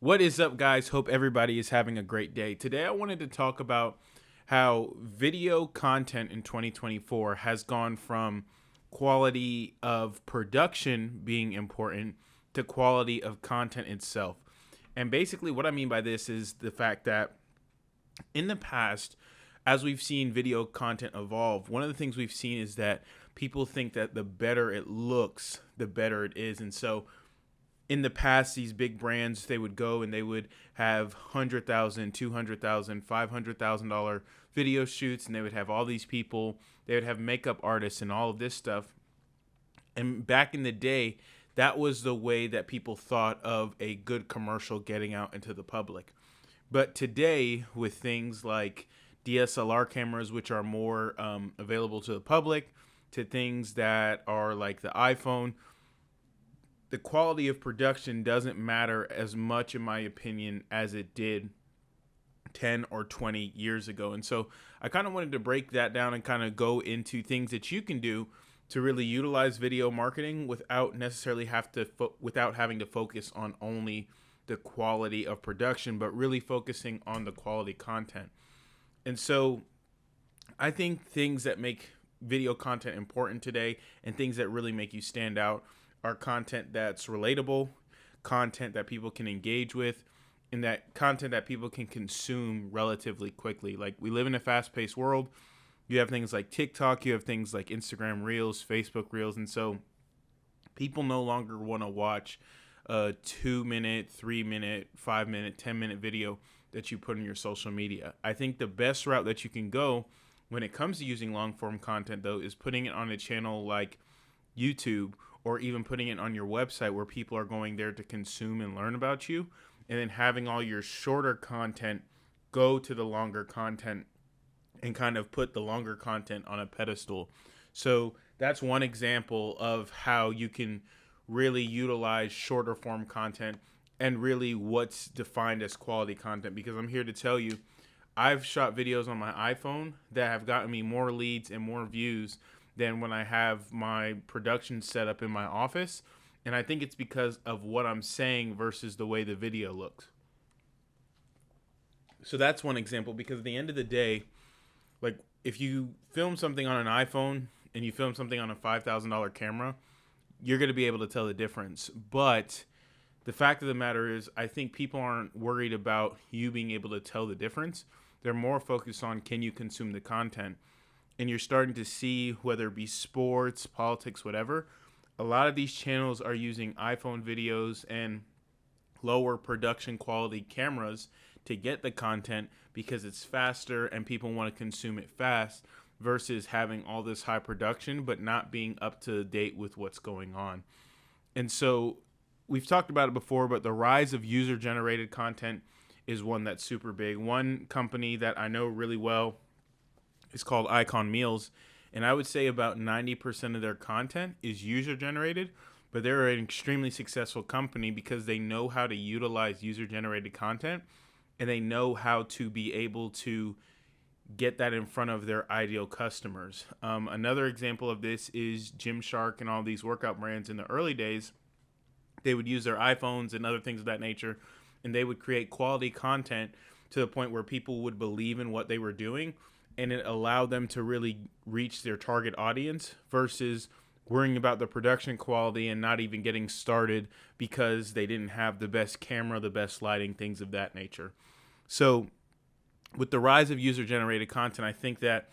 What is up, guys? Hope everybody is having a great day. Today, I wanted to talk about how video content in 2024 has gone from quality of production being important to quality of content itself. And basically, what I mean by this is the fact that in the past, as we've seen video content evolve, one of the things we've seen is that people think that the better it looks, the better it is. And so in the past, these big brands, they would go and they would have $100,000, $200,000, $500,000 video shoots, and they would have all these people. They would have makeup artists and all of this stuff. And back in the day, that was the way that people thought of a good commercial getting out into the public. But today, with things like DSLR cameras, which are more available to the public, to things that are like the iPhone, the quality of production doesn't matter as much, in my opinion, as it did 10 or 20 years ago. And so I kind of wanted to break that down and kind of go into things that you can do to really utilize video marketing without necessarily without having to focus on only the quality of production, but really focusing on the quality content. And so I think things that make video content important today and things that really make you stand out are content that's relatable, content that people can engage with, and that content that people can consume relatively quickly. Like, we live in a fast-paced world. You have things like TikTok, you have things like Instagram Reels, Facebook Reels, and so people no longer want to watch a 2-minute, 3-minute, 5-minute, 10-minute video that you put in your social media. I think the best route that you can go when it comes to using long-form content, though, is putting it on a channel like YouTube, or even putting it on your website where people are going there to consume and learn about you, and then having all your shorter content go to the longer content and kind of put the longer content on a pedestal. So that's one example of how you can really utilize shorter form content and really what's defined as quality content. Because I'm here to tell you, I've shot videos on my iPhone that have gotten me more leads and more views than when I have my production set up in my office. And I think it's because of what I'm saying versus the way the video looks. So that's one example, because at the end of the day, like, if you film something on an iPhone and you film something on a $5,000 camera, you're going to be able to tell the difference. But the fact of the matter is, I think people aren't worried about you being able to tell the difference. They're more focused on, can you consume the content? And you're starting to see, whether it be sports, politics, whatever, a lot of these channels are using iPhone videos and lower production quality cameras to get the content because it's faster and people want to consume it fast, versus having all this high production but not being up to date with what's going on. And so we've talked about it before, but the rise of user-generated content is one that's super big. One company that I know really well, it's called Icon Meals, and I would say about 90% of their content is user-generated, but they're an extremely successful company because they know how to utilize user-generated content, and they know how to be able to get that in front of their ideal customers. Another example of this is Gymshark and all these workout brands. In the early days, they would use their iPhones and other things of that nature, and they would create quality content to the point where people would believe in what they were doing, and it allowed them to really reach their target audience versus worrying about the production quality and not even getting started because they didn't have the best camera, the best lighting, things of that nature. So with the rise of user-generated content, I think that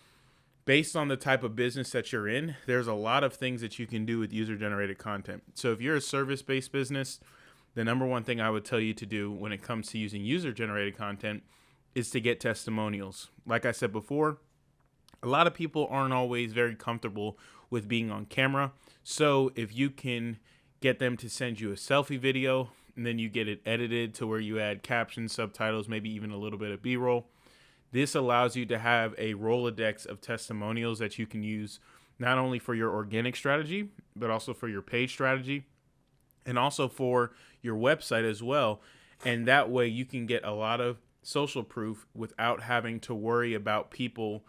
based on the type of business that you're in, there's a lot of things that you can do with user-generated content. So if you're a service-based business, the number one thing I would tell you to do when it comes to using user-generated content is to get testimonials. Like I said before, a lot of people aren't always very comfortable with being on camera. So if you can get them to send you a selfie video, and then you get it edited to where you add captions, subtitles, maybe even a little bit of B-roll, this allows you to have a Rolodex of testimonials that you can use not only for your organic strategy, but also for your paid strategy, and also for your website as well. And that way you can get a lot of social proof without having to worry about people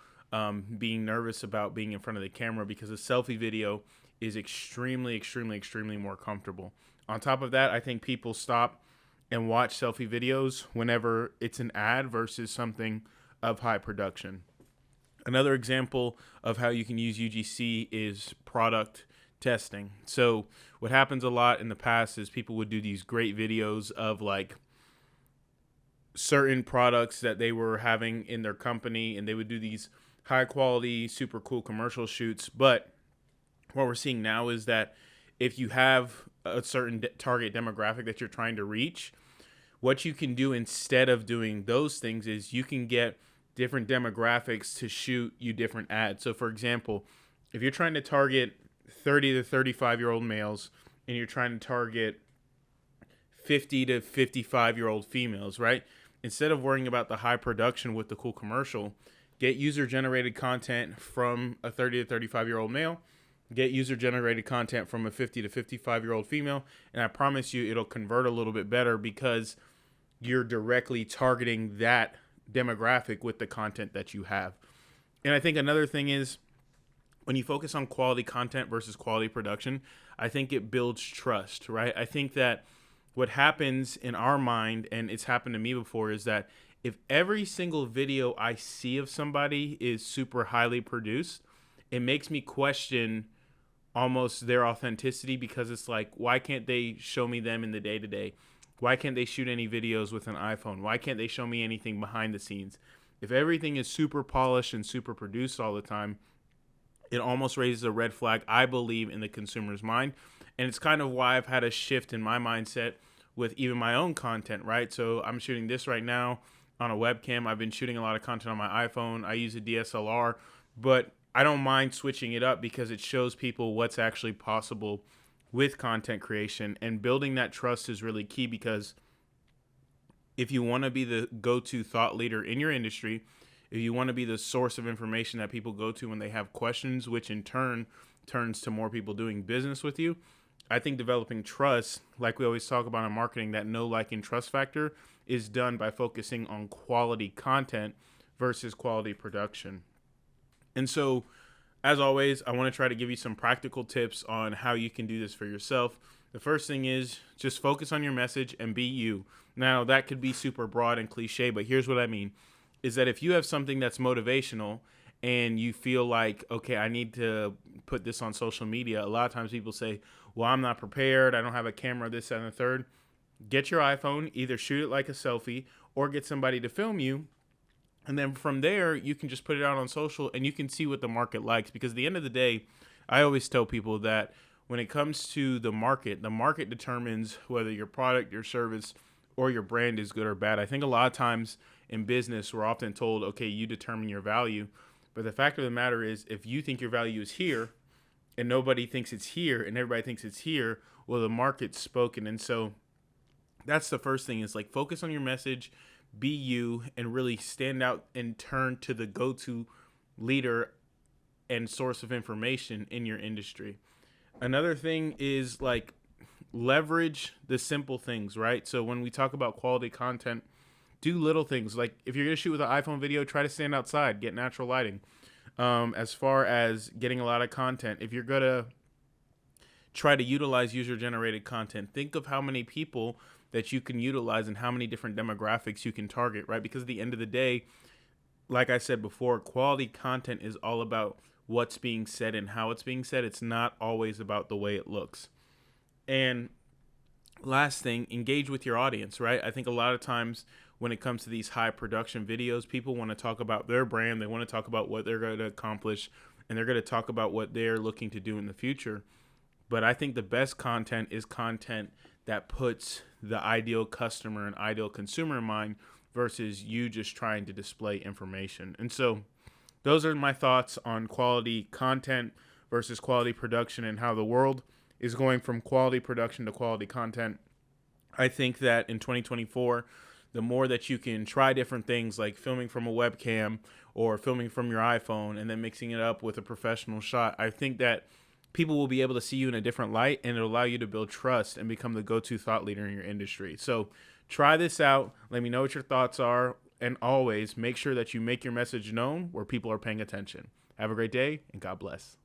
being nervous about being in front of the camera, because a selfie video is extremely more comfortable. On top of that, I think people stop and watch selfie videos whenever it's an ad versus something of high production. Another example of how you can use UGC is product testing. So what happens a lot in the past is people would do these great videos of like certain products that they were having in their company, and they would do these high quality, super cool commercial shoots. But what we're seeing now is that if you have a certain target demographic that you're trying to reach, what you can do instead of doing those things is you can get different demographics to shoot you different ads. So for example, if you're trying to target 30 to 35-year-old males and you're trying to target 50 to 55-year-old females, right? Instead of worrying about the high production with the cool commercial, get user-generated content from a 30 to 35-year-old male, get user-generated content from a 50 to 55-year-old female, and I promise you it'll convert a little bit better because you're directly targeting that demographic with the content that you have. And I think another thing is when you focus on quality content versus quality production, I think it builds trust, right? I think that what happens in our mind, and it's happened to me before, is that if every single video I see of somebody is super highly produced, it makes me question almost their authenticity, because it's like, why can't they show me them in the day-to-day? Why can't they shoot any videos with an iPhone? Why can't they show me anything behind the scenes? If everything is super polished and super produced all the time, it almost raises a red flag, I believe, in the consumer's mind. And it's kind of why I've had a shift in my mindset with even my own content, right? So I'm shooting this right now on a webcam. I've been shooting a lot of content on my iPhone. I use a DSLR, but I don't mind switching it up because it shows people what's actually possible with content creation. And building that trust is really key, because if you want to be the go-to thought leader in your industry, if you want to be the source of information that people go to when they have questions, which in turn turns to more people doing business with you, I think developing trust, like we always talk about in marketing, that know, like, and trust factor is done by focusing on quality content versus quality production. And so, as always, I want to try to give you some practical tips on how you can do this for yourself. The first thing is just focus on your message and be you. Now, that could be super broad and cliche, but here's what I mean, is that if you have something that's motivational and you feel like, okay, I need to put this on social media, a lot of times people say, well, I'm not prepared, I don't have a camera, this, that, and the third. Get your iPhone, either shoot it like a selfie or get somebody to film you. And then from there, you can just put it out on social and you can see what the market likes. Because at the end of the day, I always tell people that when it comes to the market determines whether your product, your service, or your brand is good or bad. I think a lot of times in business, we're often told, okay, you determine your value. But the fact of the matter is, if you think your value is here and nobody thinks it's here and everybody thinks it's here, well, the market's spoken. And so that's the first thing, is like focus on your message, be you, and really stand out and turn to the go-to leader and source of information in your industry. Another thing is like leverage the simple things, right? So when we talk about quality content, do little things. Like if you're going to shoot with an iPhone video, try to stand outside, get natural lighting. As far as getting a lot of content, if you're going to try to utilize user-generated content, think of how many people that you can utilize and how many different demographics you can target, right? Because at the end of the day, like I said before, quality content is all about what's being said and how it's being said. It's not always about the way it looks. And last thing, engage with your audience, right? I think a lot of times when it comes to these high production videos, people want to talk about their brand. They want to talk about what they're going to accomplish, and they're going to talk about what they're looking to do in the future. But I think the best content is content that puts the ideal customer and ideal consumer in mind versus you just trying to display information. And so those are my thoughts on quality content versus quality production and how the world is going from quality production to quality content. I think that in 2024, the more that you can try different things like filming from a webcam or filming from your iPhone and then mixing it up with a professional shot, I think that people will be able to see you in a different light, and it'll allow you to build trust and become the go-to thought leader in your industry. So try this out. Let me know what your thoughts are. And always make sure that you make your message known where people are paying attention. Have a great day, and God bless.